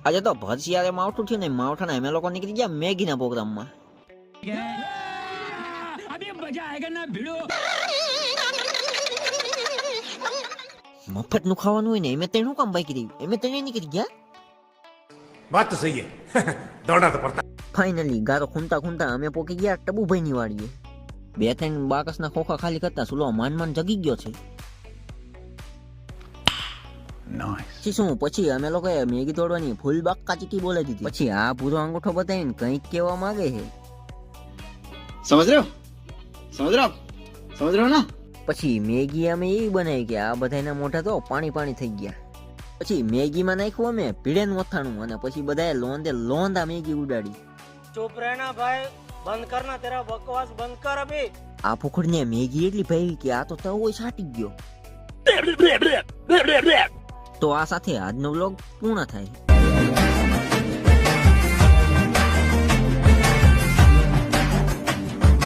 આજે તો ભરશિયારે માવઠું થયું ને માવઠાના અમે લોકો નીકળી ગયા મેગીના પ્રોગ્રામમાં. મફતનું ખાવાનું હોય ને એમે તેનું કામ બાકી રહ્યું, એમે તેને નીકળી ગયા. વાત તો સહી હે. દોડા તો પડતા. ફાઇનલી ગારો ખૂંટા ખૂંટા અમે પોકી ગયા ટબુભાઈ ની વાડીએ. 2-3 બાકસના ખોખા ખાલી કરતા સુલો માન જગી ગયો છે. શું પછી અમે લોકોએ મેગી તોડવાની ફૂલ બાક્કા ચીકી બોલાવી દીધી. પછી આ પૂરો અંગૂઠો બતાવીને કંઈક કહેવા માંગે છે. સમજ રહ્યો ના. પછી મેગી અમે એવી બનાવી કે આ બધાના મોઢા તો પાણી થઈ ગયા. પછી મેગીમાં નાખ્યું અમે ભીડેન મથાણું અને પછી બધાએ લોંદા મેગી ઉડાડી. चुप रहना भाई, बंद करना तेरा बकवास, बंद कर अभी. આ ફુખડને મેગી એટલી ભાવી કે આ તો તવો છાટી ગયો. તો આ સાથે આજનો વ્લોગ પૂર્ણ થાય.